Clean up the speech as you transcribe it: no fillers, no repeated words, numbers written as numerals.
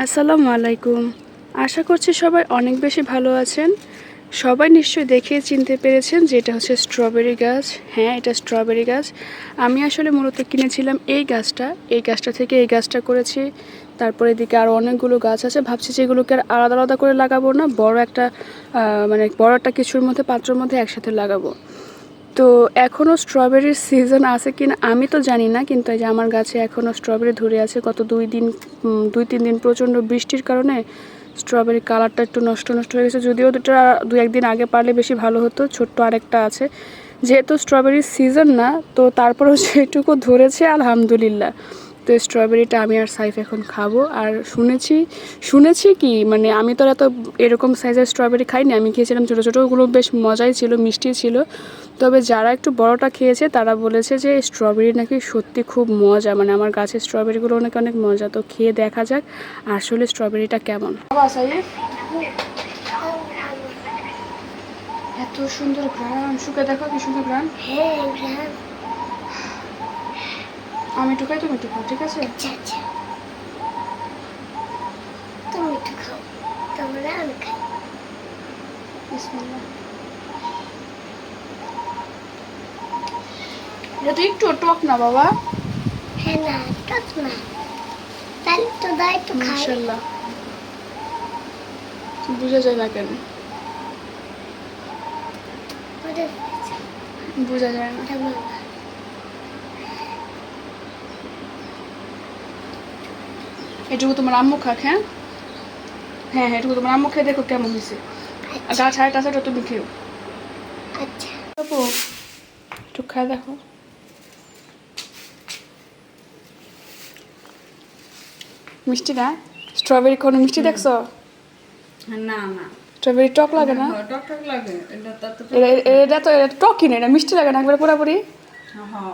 আসসালামু আলাইকুম। আশা করছি সবাই অনেক বেশি ভালো আছেন। সবাই নিশ্চয়ই দেখে চিনতে পেরেছেন যে এটা হচ্ছে স্ট্রবেরি গাছ। হ্যাঁ, এটা স্ট্রবেরি গাছ। আমি আসলে মূলত কিনেছিলাম এই গাছটা থেকে এই গাছটা করেছি। তারপরে এদিকে আরও অনেকগুলো গাছ আছে, ভাবছি যে এগুলোকে আর আলাদা আলাদা করে লাগাবো না, বড় একটা কিছুর মধ্যে পাত্রের মধ্যে একসাথে লাগাবো। তো এখনও স্ট্রবেরির সিজন আছে কিনা আমি তো জানি না, কিন্তু এই যে আমার গাছে এখনও স্ট্রবেরি ধরে আছে। গত 2-3 দিন প্রচণ্ড বৃষ্টির কারণে স্ট্রবেরি কালারটা একটু নষ্ট হয়ে গেছে, যদিও দুটো 2-1 দিন আগে পারলে বেশি ভালো হতো। ছোট্ট আরেকটা আছে, যেহেতু স্ট্রবেরির সিজন না, তো তারপরেও যেটুকু ধরেছে আলহামদুলিল্লাহ। তো স্ট্রবেরিটা আমি আর সাইফ এখন খাবো। আর শুনেছি কি, মানে আমি তো এত এরকম সাইজের স্ট্রবেরি খাইনি, আমি খেয়েছিলাম ছোটো ছোটো, ওগুলো বেশ মজাই ছিল, মিষ্টি ছিল। তবে যারা একটু বড়টা খেয়েছে তারা বলেছে যে স্ট্রবেরি নাকি সত্যি খুব মজা, মানে আমার গাছের স্ট্রবেরিগুলো অনেক মজা। তো খেয়ে দেখা যাক আসলে স্ট্রবেরিটা কেমন। এত সুন্দর ঘ্রাণ, শুকে দেখো কি সুন্দর ঘ্রাণ। আমি একটু খাই, তুমি একটু খাও, ঠিক আছে? আচ্ছা, তুমি একটু খাও, তারপরে আমি খাই। বিসমিল্লাহ। এটা তো একটু টক না বাবা। হ্যাঁ, না টক না, তাহলে তো দাও একটু খাই। মাশাআল্লাহ, বুঝা যায় না কেন? বুঝা যায় না। এটুকু তোমার আম্মু খাক। হ্যাঁ হ্যাঁ হ্যাঁ, এটুকু তোমার আম্মু খেয়ে দেখো কেমন হয়েছে। আর গাছ হাইট আছে, তুমি খেও। আচ্ছা, আপু একটু খায় দেখো। মিষ্টি না? স্ট্রবেরি কোনো মিষ্টি দেখছো? না না, স্ট্রবেরি টক লাগে না? টক লাগে। এটা টকই না, এটা মিষ্টি লাগে না একবারে পুরোপুরি। হ্যাঁ